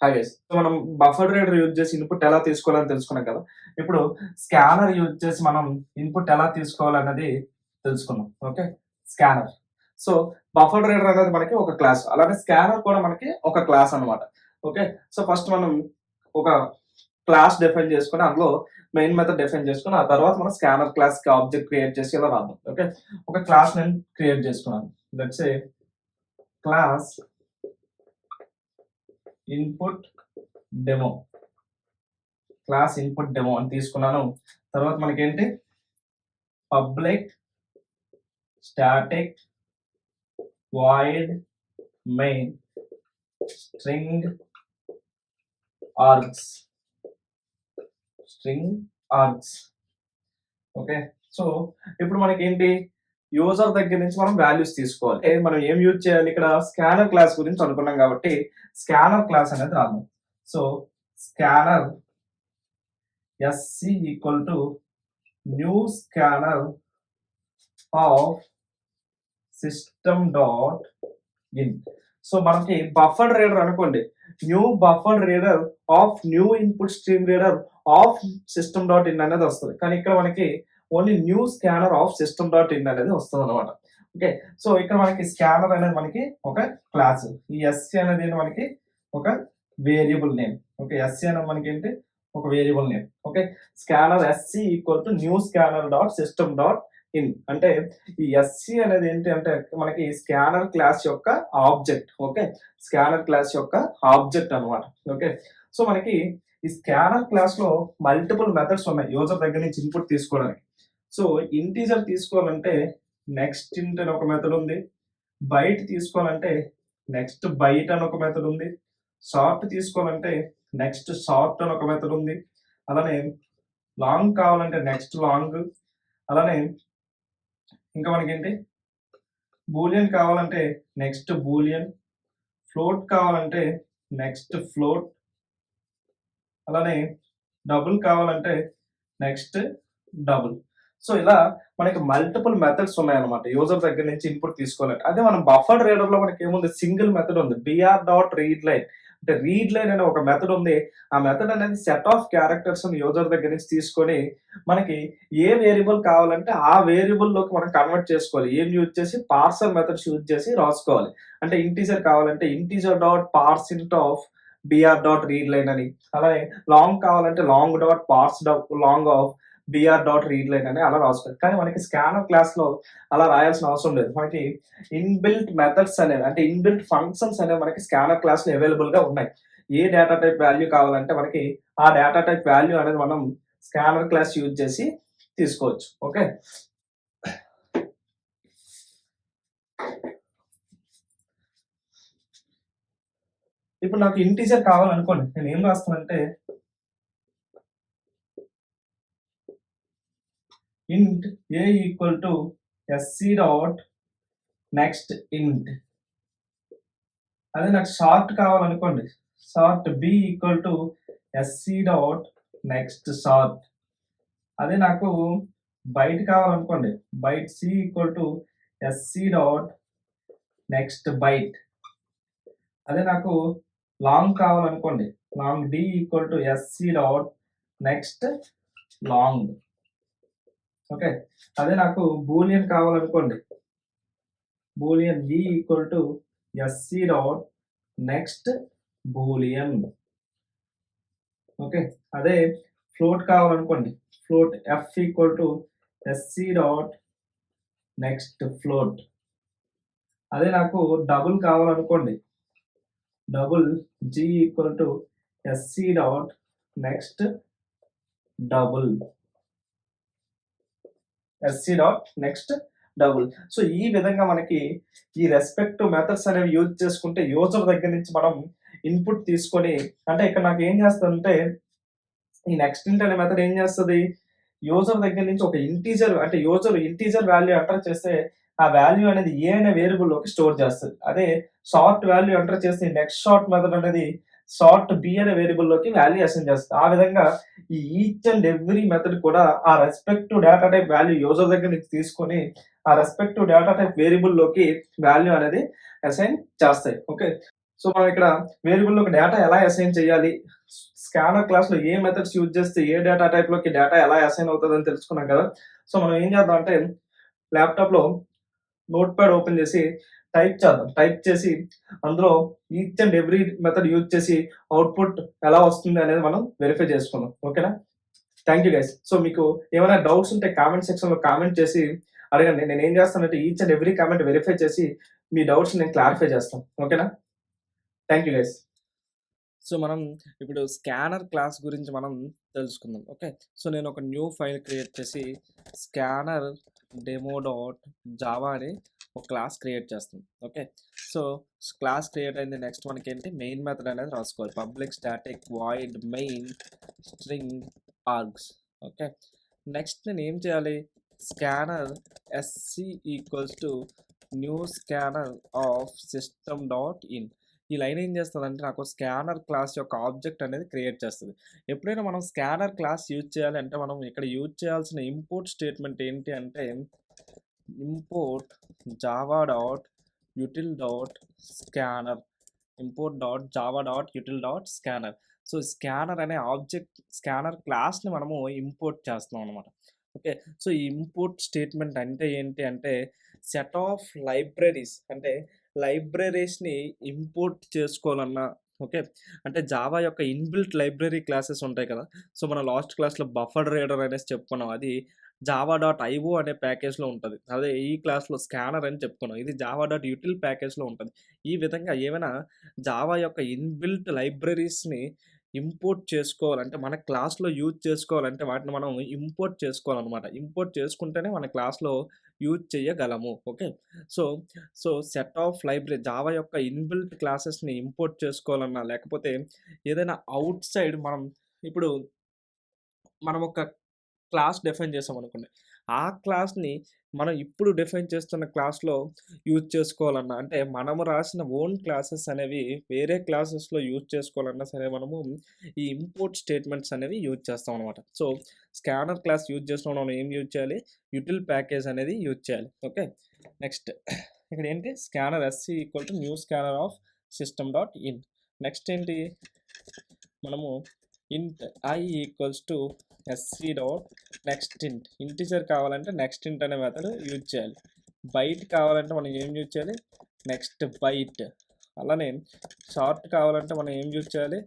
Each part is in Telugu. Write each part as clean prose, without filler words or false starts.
Hi guys. సో మనం బఫర్ రీడర్ యూజ్ చేసి ఇన్పుట్ ఎలా తీసుకోవాలని తెలుసుకున్నాం కదా. ఇప్పుడు స్కానర్ యూజ్ చేసి మనం ఇన్పుట్ ఎలా తీసుకోవాలన్నది తెలుసుకుందాం. Okay. Scanner. So buffer reader అనేది మనకి ఒక క్లాస్. అలానే స్కానర్ కూడా మనకి ఒక క్లాస్ అన్నమాట. ఓకే. సో ఫస్ట్ మనం ఒక క్లాస్ డిఫైన్ చేసుకొని అందులో మెయిన్ మెథడ్ డిఫైన్ చేసుకొని ఆ తర్వాత మనం స్కానర్ క్లాస్ కి ఆబ్జెక్ట్ క్రియేట్ చేసి ఇలా రాద్దాం. ఓకే. ఒక క్లాస్ నేను క్రియేట్ చేసుకున్నాను. Let's say class input demo class input demo అని తీసుకున్నాను. తర్వాత మనకేంటి public static void main string args okay. So ఇప్పుడు మనకేంటి యూజర్ దగ్గర నుంచి మనం వాల్యూస్ తీసుకోవాలి. మనం ఏం యూజ్ చేయాలి ఇక్కడ స్కానర్ క్లాస్ గురించి అనుకున్నాం కాబట్టి స్కానర్ క్లాస్ అనేది రాద్దాం. So scanner SC equal to new scanner of system dot in. So మనకి బఫర్ రీడర్ అనుకోండి, new buffer reader of new input stream reader of system dot in అనేది వస్తుంది. కానీ ఇక్కడ మనకి only new scanner of system dot in అనేది వస్తుంది అనమాట. ఓకే. సో ఇక్కడ మనకి స్కానర్ అనేది మనకి ఒక క్లాస్, ఈ SC అనేది మనకి ఒక వేరియబుల్ నేమ్. ఓకే. SC అనేది మనకి ఏంటి ఒక variable name. Okay. Scanner SC equal to new scanner dot system dot in అంటే ఈ SC అనేది ఏంటి అంటే మనకి స్కానర్ క్లాస్ యొక్క ఆబ్జెక్ట్. ఓకే. స్కానర్ క్లాస్ యొక్క ఆబ్జెక్ట్ అనమాట. ఓకే. సో మనకి ఈ స్కానర్ క్లాస్ లో మల్టిపుల్ మెథడ్స్ ఉన్నాయి యూజర్ దగ్గర నుంచి ఇన్పుట్ తీసుకోవడానికి. సో ఇంటీజర్ తీసుకోవాలంటే నెక్స్ట్ ఇంట్ అని ఒక మెథడ్ ఉంది, బైట్ తీసుకోవాలంటే నెక్స్ట్ బైట్ అని ఒక మెథడ్ ఉంది, షార్ట్ తీసుకోవాలంటే నెక్స్ట్ షార్ట్ అని ఒక మెథడ్ ఉంది, అలానే లాంగ్ కావాలంటే నెక్స్ట్ లాంగ్, అలానే ఇంకా మనకేంటి బూలియన్ కావాలంటే నెక్స్ట్ బూలియన్, ఫ్లోట్ కావాలంటే నెక్స్ట్ ఫ్లోట్, అలానే డబుల్ కావాలంటే నెక్స్ట్ డబుల్. సో ఇలా మనకి మల్టిపుల్ మెథడ్స్ ఉన్నాయన్నమాట యూజర్ దగ్గర నుంచి ఇన్పుట్ తీసుకోవాలంటే. అదే మనం బఫర్ రీడర్ లో మనకి ఏముంది సింగిల్ మెథడ్ ఉంది, br డాట్ రీడ్ లైన్. అంటే రీడ్ లైన్ అనే ఒక మెథడ్ ఉంది. ఆ మెథడ్ అనేది సెట్ ఆఫ్ క్యారెక్టర్స్ యూజర్ దగ్గర నుంచి తీసుకొని మనకి ఏ వేరియబుల్ కావాలంటే ఆ వేరియబుల్ లోకి మనం కన్వర్ట్ చేసుకోవాలి. ఏం యూజ్ చేసి పార్సల్ మెథడ్స్ యూజ్ చేసి రాసుకోవాలి. అంటే ఇంటీజర్ కావాలంటే ఇంటీజర్ డాట్ పార్స్ ఇంట్ of br dot read line అని, అలానే లాంగ్ కావాలంటే long dot పార్స్ long off br dot read line అని అలా రాసుకోవాలి. కానీ మనకి స్కానర్ క్లాస్ లో అలా రాయాల్సిన అవసరం లేదు. మనకి ఇన్బిల్ట్ మెథడ్స్ అనేవి అంటే ఇన్బిల్ట్ ఫంక్షన్స్ అనేవి మనకి స్కానర్ క్లాస్ లో అవైలబుల్ గా ఉన్నాయి. ఏ డేటా టైప్ వాల్యూ కావాలంటే మనకి ఆ డేటా టైప్ వాల్యూ అనేది మనం స్కానర్ క్లాస్ యూజ్ చేసి తీసుకోవచ్చు. ఓకే. ఇప్పుడు నాకు ఇంటీజర్ కావాలనుకోండి, నేను ఏం రాస్తానంటే int a equal to SC dot next int. అదే నాకు షార్ట్ కావాలనుకోండి, short b equal to SC dot next short. అదే నాకు బైట్ కావాలనుకోండి, byte c equal to SC dot next byte. అదే నాకు లాంగ్ కావాలనుకోండి, long d equal to SC dot next long. Okay. అదే నాకు బూలియన్ కావాలనుకోండి, boolean e equal to SC dot next boolean. Okay. అదే ఫ్లోట్ కావాలనుకోండి, float f equal to SC dot next float. అదే నాకు డబుల్ కావాలనుకోండి, double g equal to SC dot next double, SC dot next double. So ఈ విధంగా మనకి ఈ రెస్పెక్టివ్ మెథడ్స్ అనేవి యూజ్ చేసుకుంటే యూజర్ దగ్గర నుంచి మనం ఇన్పుట్ తీసుకొని, అంటే ఇక్కడ నాకు ఏం చేస్తుందంటే ఈ నెక్స్ట్ ఇంట్ అనే మెథడ్ ఏం చేస్తుంది, యూజర్ దగ్గర నుంచి ఒక ఇంటీజర్ అంటే యూజర్ ఇంటీజర్ వాల్యూ ఎంటర్ చేస్తే ఆ వాల్యూ అనేది ఏ అనే వేరియబుల్ లోకి స్టోర్ చేస్తుంది. అదే షార్ట్ వాల్యూ ఎంటర్ చేస్తే నెక్స్ట్ షార్ట్ మెథడ్ అనేది షార్ట్ b అనే వేరియబుల్ లోకి వాల్యూ అసైన్ చేస్తుంది. ఆ విధంగా ఈ ఈచ్ అండ్ ఎవ్రీ మెథడ్ కూడా ఆ respective data type value user దగ్గర నుంచి తీసుకొని ఆ రెస్పెక్టివ్ డేటా టైప్ వేరియబుల్ లోకి వాల్యూ అనేది అసైన్ చేస్తాయి. ఓకే. సో మనం ఇక్కడ వేరియబుల్ ఒక డేటా ఎలా అసైన్ చేయాలి, స్కానర్ క్లాస్ లో ఏ మెథడ్స్ యూజ్ చేస్తే ఏ డేటా టైప్ లోకి డేటా ఎలా అసైన్ అవుతుందని తెలుసుకున్నాం కదా. సో మనం ఏం చేద్దాం అంటే ల్యాప్టాప్ లో నోట్ ప్యాడ్ ఓపెన్ చేసి టైప్ చేద్దాం. టైప్ చేసి అందులో each and every method use చేసి అవుట్పుట్ ఎలా వస్తుంది అనేది మనం వెరిఫై చేసుకుందాం. ఓకేనా? Thank you guys. సో మీకు ఏమైనా డౌట్స్ ఉంటే కామెంట్ సెక్షన్ లో కామెంట్ చేసి అడగండి. నేను ఏం చేస్తానంటే each and every comment verify చేసి మీ డౌట్స్ నేను క్లారిఫై చేస్తాను. ఓకేనా? Thank you guys. సో మనం ఇప్పుడు స్కానర్ క్లాస్ గురించి మనం తెలుసుకుందాం. ఓకే, సో నేను ఒక న్యూ ఫైల్ క్రియేట్ చేసి స్కానర్ డెమో డాట్ జావా అని ఒక క్లాస్ క్రియేట్ చేస్తాం. ఓకే, సో క్లాస్ క్రియేట్ అయింది. నెక్స్ట్ మనకి ఏంటి, మెయిన్ మెథడ్ అనేది రాసుకోవాలి. Public static void main string args. Okay, next నేను ఏం చేయాలి, scanner SC equals to new scanner of system dot in. ఈ లైన్ ఏం చేస్తుందంటే నాకు స్కానర్ క్లాస్ యొక్క ఆబ్జెక్ట్ అనేది క్రియేట్ చేస్తుంది. ఎప్పుడైనా మనం స్కానర్ క్లాస్ యూజ్ చేయాలి అంటే మనం ఇక్కడ యూజ్ చేయాల్సిన ఇంపోర్ట్ స్టేట్మెంట్ ఏంటి అంటే import Java dot util dot scanner, import dot Java dot util dot scanner. So scanner అనే ఆబ్జెక్ట్ స్కానర్ క్లాస్ని మనము ఇంపోర్ట్ చేస్తున్నాం అనమాట. ఓకే, సో ఈ ఇంపోర్ట్ స్టేట్మెంట్ అంటే ఏంటి అంటే సెట్ ఆఫ్ లైబ్రరీస్, అంటే లైబ్రరీస్ని ఇంపోర్ట్ చేసుకోవాలన్నా, ఓకే, అంటే జావా యొక్క ఇన్బిల్ట్ లైబ్రరీ క్లాసెస్ ఉంటాయి కదా. సో మన లాస్ట్ క్లాస్లో బఫర్ రీడర్ అనేసి చెప్పుకున్నాం, అది జావా డాట్ ఐఓ అనే ప్యాకేజ్లో ఉంటుంది. అదే ఈ క్లాస్లో స్కానర్ అని చెప్పుకున్నాం, ఇది జావా డాట్ యూటిల్ ప్యాకేజ్లో ఉంటుంది. ఈ విధంగా ఏమైనా జావా యొక్క ఇన్బిల్ట్ లైబ్రరీస్ని ఇంపోర్ట్ చేసుకోవాలంటే మన క్లాస్లో యూజ్ చేసుకోవాలంటే వాటిని మనం ఇంపోర్ట్ చేసుకోవాలన్నమాట. ఇంపోర్ట్ చేసుకుంటేనే మన క్లాస్లో యూజ్ చేయగలము. Okay, so so set of library Java యొక్క ఇన్బిల్ట్ క్లాసెస్ని ఇంపోర్ట్ చేసుకోవాలన్నా, లేకపోతే ఏదైనా అవుట్ సైడ్ ఇప్పుడు మనం ఒక క్లాస్ డిఫైన్ చేసాం అనుకోండి, ఆ క్లాస్ని మనం ఇప్పుడు డిఫైన్ చేస్తున్న క్లాస్లో యూజ్ చేసుకోవాలన్నా, అంటే మనము రాసిన ఓన్ క్లాసెస్ అనేవి వేరే క్లాసెస్లో యూజ్ చేసుకోవాలన్నా సరే మనము ఈ ఇంపోర్ట్ స్టేట్మెంట్స్ అనేవి యూజ్ చేస్తాం అనమాట. సో స్కానర్ క్లాస్ యూజ్ చేసినప్పుడు మనం ఏం యూజ్ చేయాలి, యూటిల్ ప్యాకేజ్ అనేది యూజ్ చేయాలి. ఓకే, నెక్స్ట్ ఇక్కడ ఏంటి, scanner SC equal to new scanner of system dot in. Next ఏంటి, మనము int I equals to SC dot next int. Integer కావాలంటే నెక్స్ట్ ఇంట్ అనే మెథడ్ యూజ్ చేయాలి. బైట్ కావాలంటే మనం ఏం యూజ్ చేయాలి, నెక్స్ట్ బైట్. అలానే షార్ట్ కావాలంటే మనం ఏం యూజ్ చేయాలి,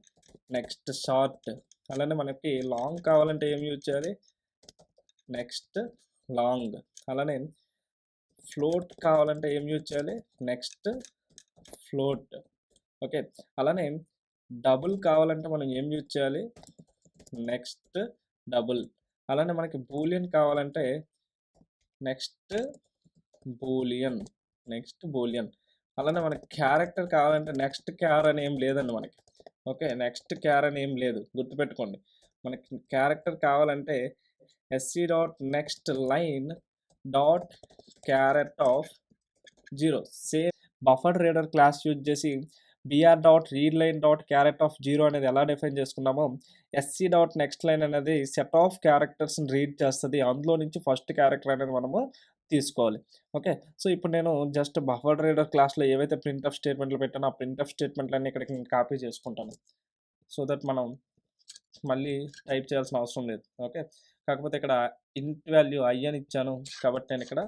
నెక్స్ట్ షార్ట్. అలానే మనకి లాంగ్ కావాలంటే ఏం యూజ్ చేయాలి, నెక్స్ట్ లాంగ్. అలానే ఫ్లోట్ కావాలంటే ఏం యూజ్ చేయాలి, నెక్స్ట్ ఫ్లోట్. ఓకే, అలానే డబుల్ కావాలంటే మనం ఏం యూజ్ చేయాలి, నెక్స్ట్ డబుల్. అలానే మనకి బూలియన్ కావాలంటే నెక్స్ట్ బూలియన్, నెక్స్ట్ బూలియన్. అలానే మనకి క్యారెక్టర్ కావాలంటే నెక్స్ట్ క్యార్ అని ఏం లేదండి మనకి. ఓకే, నెక్స్ట్ క్యార్ అని ఏం లేదు, గుర్తుపెట్టుకోండి. మనకి క్యారెక్టర్ కావాలంటే SC dot next line dot క్యారెట్ at 0. Same buffer reader class use చేసి br dot read line dot క్యారెట్ ఆఫ్ 0 అనేది ఎలా డిఫైన్ చేసుకున్నామో, ఎస్సీ డాట్ నెక్స్ట్ లైన్ అనేది సెట్ ఆఫ్ క్యారెక్టర్స్ని రీడ్ చేస్తుంది. అందులో నుంచి ఫస్ట్ క్యారెక్టర్ అనేది మనము తీసుకోవాలి. ఓకే, సో ఇప్పుడు నేను జస్ట్ బఫర్ రీడర్ క్లాస్లో ఏవైతే ప్రింట్ ఆఫ్ స్టేట్మెంట్లు పెట్టానో ఆ ప్రింట్ ఆఫ్ స్టేట్మెంట్లన్నీ ఇక్కడికి నేను కాపీ చేసుకుంటాను, సో దట్ మనం మళ్ళీ టైప్ చేయాల్సిన అవసరం లేదు. ఓకే, కాకపోతే ఇక్కడ ఇంట్ వాల్యూ ఐ అని ఇచ్చాను కాబట్టి నేను ఇక్కడ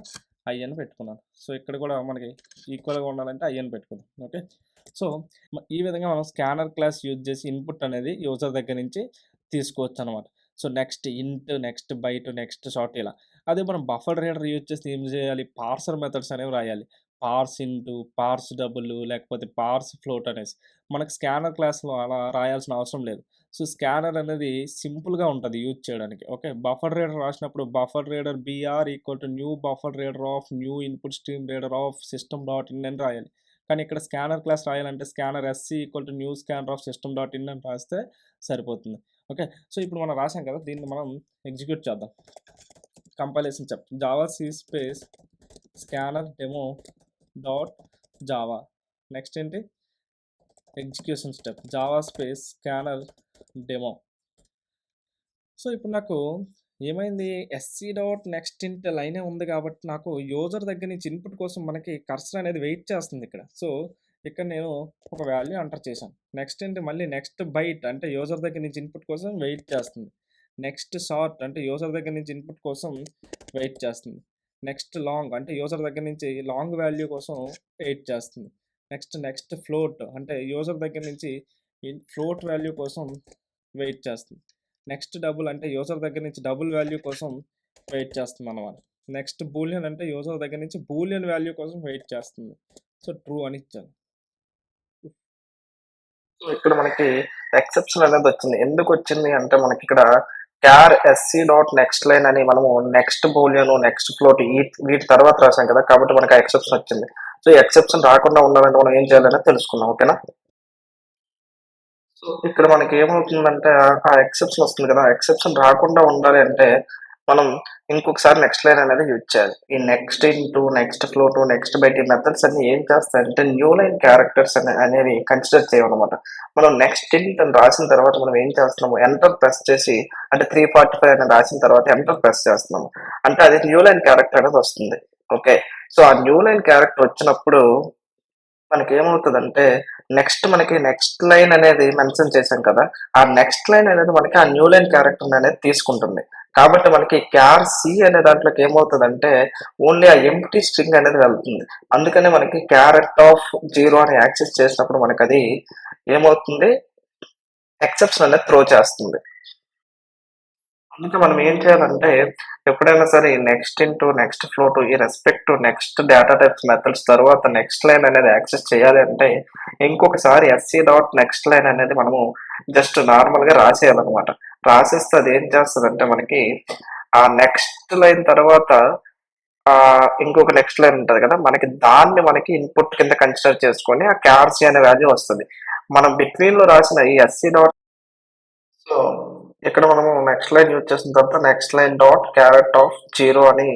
ఐ అని పెట్టుకున్నాను. సో ఇక్కడ కూడా మనకి ఈక్వల్గా ఉండాలంటే ఐ అని పెట్టుకుందాం. ఓకే, సో ఈ విధంగా మనం స్కానర్ క్లాస్ యూజ్ చేసి ఇన్పుట్ అనేది యూజర్ దగ్గర నుంచి తీసుకోవచ్చు అనమాట. So next int, next byte, next short, ఇలా. అదే మనం బఫర్ రీడర్ యూజ్ చేసి ఏం చేయాలి, పార్సర్ మెథడ్స్ అనేవి రాయాలి. పార్స్ ఇంటూ, పార్స్ డబుల్, లేకపోతే పార్స్ ఫ్లోట్ అనేసి. మనకు స్కానర్ క్లాస్లో అలా రాయాల్సిన అవసరం లేదు. సో స్కానర్ అనేది సింపుల్గా ఉంటుంది యూజ్ చేయడానికి. ఓకే, బఫర్ రీడర్ రాసినప్పుడు buffer reader BR equal to new buffer reader of new input stream reader of system dot in అని రాయాలి. కానీ ఇక్కడ స్కానర్ క్లాస్ రాయాలంటే scanner SC equal to new scanner of system dot in అని రాస్తే సరిపోతుంది. ఓకే, సో ఇప్పుడు మనం రాసాం కదా, దీన్ని మనం ఎగ్జిక్యూట్ చేద్దాం. Compilation step javac space scanner demo dot java. Next ఏంటి, execution step java space scanner demo. So ఇప్పుడు నాకు ఏమైంది, ఎస్సీ డాట్ నెక్స్ట్ ఇంట్ లైనే ఉంది కాబట్టి నాకు యూజర్ దగ్గర నుంచి ఇన్పుట్ కోసం మనకి కర్సర్ అనేది వెయిట్ చేస్తుంది ఇక్కడ. సో ఇక్కడ నేను ఒక వాల్యూ ఎంటర్ చేశాను. నెక్స్ట్ ఏంటి మళ్ళీ నెక్స్ట్ బైట్ అంటే యూజర్ దగ్గర నుంచి ఇన్పుట్ కోసం వెయిట్ చేస్తుంది. నెక్స్ట్ సార్ట్ అంటే యూజర్ దగ్గర నుంచి ఇన్పుట్ కోసం వెయిట్ చేస్తుంది. నెక్స్ట్ లాంగ్ అంటే యూజర్ దగ్గర నుంచి లాంగ్ వాల్యూ కోసం వెయిట్ చేస్తుంది. నెక్స్ట్ ఫ్లోట్ అంటే యూజర్ దగ్గర నుంచి ఫ్లోట్ వాల్యూ కోసం వెయిట్ చేస్తుంది. నెక్స్ట్ డబుల్ అంటే యూజర్ దగ్గర నుంచి డబుల్ వాల్యూ కోసం వెయిట్ చేస్తుంది అన్నమాట. నెక్స్ట్ బూలియన్ అంటే యూజర్ దగ్గర నుంచి బూలియన్ వాల్యూ కోసం వెయిట్ చేస్తుంది. సో ట్రూ అని ఇచ్చాను. సో ఇక్కడ మనకి ఎక్సెప్షన్ అనేది వచ్చింది. ఎందుకు వచ్చింది అంటే మనకి ఇక్కడ క్యార్ ఎస్సీ డాట్ నెక్స్ట్ లైన్ అని మనము నెక్స్ట్ బూలియన్ నెక్స్ట్ ఫ్లోట్ వీటి తర్వాత రాసాం కదా, కాబట్టి మనకి ఆ ఎక్సెప్షన్ వచ్చింది. సో ఈ ఎక్సెప్షన్ రాకుండా ఉండాలంటే మనం ఏం చేయాలని తెలుసుకుందాం. ఓకేనా? సో ఇక్కడ మనకి ఏమవుతుందంటే ఆ ఎక్సెప్షన్ వస్తుంది కదా, ఎక్సెప్షన్ రాకుండా ఉండాలి అంటే మనం ఇంకొకసారి నెక్స్ట్ లైన్ అనేది యూజ్ చేయాలి. ఈ next into next flow to next byte ఈ మెథడ్స్ అన్ని ఏం చేస్తాయంటే న్యూ లైన్ క్యారెక్టర్స్ అనేవి కన్సిడర్ చేయమన్నమాట. మనం నెక్స్ట్ ఇంట్ అని రాసిన తర్వాత మనం ఏం చేస్తున్నాము, ఎంటర్ ప్రెస్ చేసి అంటే 345 అని రాసిన తర్వాత ఎంటర్ ప్రెస్ చేస్తున్నాము అంటే అది న్యూ లైన్ క్యారెక్టర్ అనేది వస్తుంది. ఓకే, సో ఆ న్యూ లైన్ క్యారెక్టర్ వచ్చినప్పుడు మనకి ఏమవుతుందంటే మనకి నెక్స్ట్ లైన్ అనేది మెన్షన్ చేశాం కదా, ఆ నెక్స్ట్ లైన్ అనేది మనకి ఆ న్యూ లైన్ క్యారెక్టర్ అనేది తీసుకుంటుంది. కాబట్టి మనకి క్యార్ సి అనే దాంట్లోకి ఏమవుతుందంటే ఓన్లీ ఆ ఎంప్టీ స్ట్రింగ్ అనేది వెళ్తుంది. అందుకనే మనకి క్యారెట్ ఆఫ్ 0 అని యాక్సెస్ చేసినప్పుడు మనకి అది ఏమవుతుంది, ఎక్సెప్షన్ అనేది త్రో చేస్తుంది. అందుకే మనం ఏం చేయాలంటే ఎప్పుడైనా సరే next into next flow to ఈ respect next data types methods తర్వాత నెక్స్ట్ లైన్ అనేది యాక్సెస్ చేయాలి అంటే ఇంకొకసారి ఎస్సీ డాట్ నెక్స్ట్ లైన్ అనేది మనము జస్ట్ నార్మల్ గా రాసేయాలన్నమాట. రాసేస్తే అది ఏం చేస్తుంది అంటే మనకి ఆ నెక్స్ట్ లైన్ తర్వాత ఇంకొక నెక్స్ట్ లైన్ ఉంటుంది కదా, మనకి ఇన్పుట్ కింద కన్సిడర్ చేసుకొని ఆ క్యార్సీ అనే వాల్యూ వస్తుంది. మనం బిట్వీన్ లో రాసిన ఈ ఎస్సీ డాట్, సో ఇక్కడ మనము నెక్స్ట్ లైన్ యూజ్ చేసిన తర్వాత నెక్స్ట్ లైన్ డాట్ క్యారెట్ ఆఫ్ 0 అని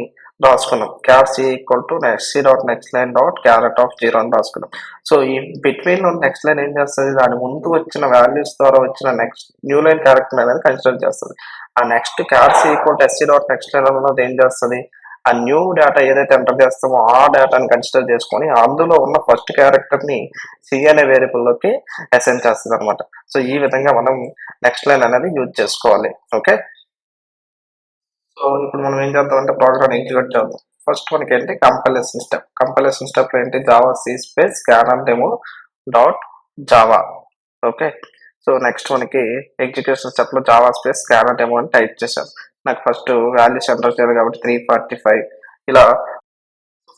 రాసుకున్నాం. Char c equal to next c dot next line dot క్యారెట్ ఆఫ్ 0 అని రాసుకున్నాం. సో ఈ బిట్వీన్ నెక్స్ట్ లైన్ ఏం చేస్తుంది, దాని ముందు వచ్చిన వాల్యూస్ ద్వారా వచ్చిన నెక్స్ట్ న్యూ లైన్ క్యారెక్టర్ అనేది కన్సిడర్ చేస్తుంది. ఆ next char c equal to SC dot next line అన్నది ఏం చేస్తుంది, ఆ న్యూ డేటా ఏదైతే ఎంటర్ చేస్తామో ఆ డేటాని కన్సిడర్ చేసుకొని అందులో ఉన్న ఫస్ట్ క్యారెక్టర్ ని సి అనే వేరియబుల్ లోకి అసైన్ చేస్తుంది అనమాట. సో ఈ విధంగా మనం నెక్స్ట్ లైన్ అనేది యూజ్ చేసుకోవాలి. ఓకే, సో ఇప్పుడు మనం ఏం చేద్దాం అంటే ప్రోగ్రామ్ ఎగ్జిక్యూట్ చేద్దాం. ఫస్ట్ మనకి ఏంటి కంపైలేషన్ స్టెప్ లో ఏంటి javac space scan demo dot java. Okay, so next మనకి ఎగ్జిక్యూషన్ స్టెప్ లో జావా స్పేస్ స్కాన్ డెమో అని టైప్ చేశాను. నాకు ఫస్ట్ వాల్యూస్ ఎంటర్ చేయాలి కాబట్టి 345 ఇలా.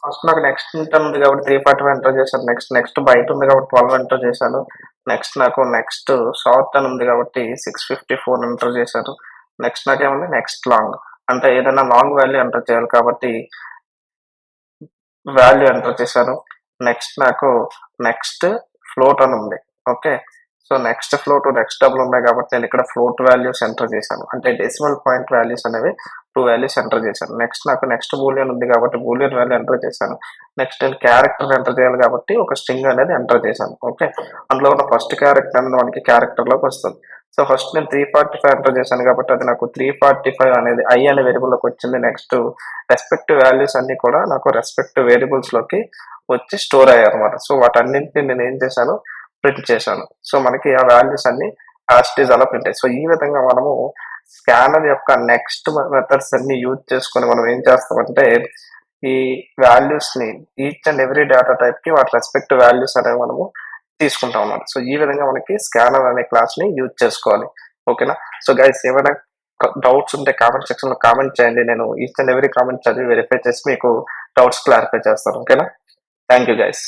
ఫస్ట్ నాకు నెక్స్ట్ ఉంది కాబట్టి 345 ఎంటర్ చేశాను. నెక్స్ట్ బయట ఉంది కాబట్టి 12 ఎంటర్ చేశాను. నెక్స్ట్ నాకు నెక్స్ట్ షార్ట్ అని ఉంది కాబట్టి 654 ఎంటర్ చేశాను. నెక్స్ట్ నాకేముంది నెక్స్ట్ లాంగ్ అంటే ఏదైనా లాంగ్ వాల్యూ ఎంటర్ చేయాలి కాబట్టి వాల్యూ ఎంటర్ చేశాను. నెక్స్ట్ నాకు నెక్స్ట్ ఫ్లోట్ అని ఉంది. Okay, so next float next double ఉన్నాయి కాబట్టి నేను ఇక్కడ ఫ్లోట్ వాల్యూస్ ఎంటర్ చేశాను అంటే డెసిమల్ పాయింట్ వాల్యూస్ అనేవి 2 వాల్యూస్ ఎంటర్ చేశాను. నెక్స్ట్ నెక్స్ట్ బూలియన్ ఉంది కాబట్టి బూలియన్ వాల్యూ ఎంటర్ చేశాను. నెక్స్ట్ నేను క్యారెక్టర్ ఎంటర్ చేయాలి కాబట్టి ఒక స్ట్రింగ్ అనేది ఎంటర్ చేశాను. ఓకే, అందులో ఉన్న ఫస్ట్ క్యారెక్టర్ అనేది మనకి క్యారెక్టర్ లోకి వస్తుంది. సో ఫస్ట్ నేను 345 ఎంటర్ చేశాను కాబట్టి అది నాకు 345 అనేది ఐ అనే వేరియబుల్ లోకి వచ్చింది. నెక్స్ట్ రెస్పెక్టివ్ వాల్యూస్ అన్ని కూడా నాకు రెస్పెక్టివ్ వేరియబుల్స్ లోకి వచ్చి స్టోర్ అయ్యాయి అనమాట. సో వాటన్నింటినీ నేను ఏం చేశాను, ప్రింట్ చేశాను. సో మనకి ఆ వాల్యూస్ అన్ని యాస్టీస్ అలా ప్రింట్ అయ్యాయి. సో ఈ విధంగా మనము స్కానర్ యొక్క నెక్స్ట్ మెథడ్స్ అన్ని యూజ్ చేసుకొని మనం ఏం చేస్తామంటే ఈ వాల్యూస్ ని each and every data type కి వాటి రెస్పెక్టివ్ వాల్యూస్ అనేవి మనము తీసుకుంటాం అన్నమాట. సో ఈ విధంగా మనకి స్కానర్ అనే క్లాస్ ని యూజ్ చేసుకోవాలి. ఓకేనా? సో గైస్ ఏమైనా డౌట్స్ ఉంటే కామెంట్ సెక్షన్ లో కామెంట్ చేయండి. నేను ఈచ్ అండ్ ఎవ్రీ కామెంట్ చదివి వెరిఫై చేసి మీకు డౌట్స్ క్లారిఫై చేస్తాను. ఓకేనా? Thank you guys.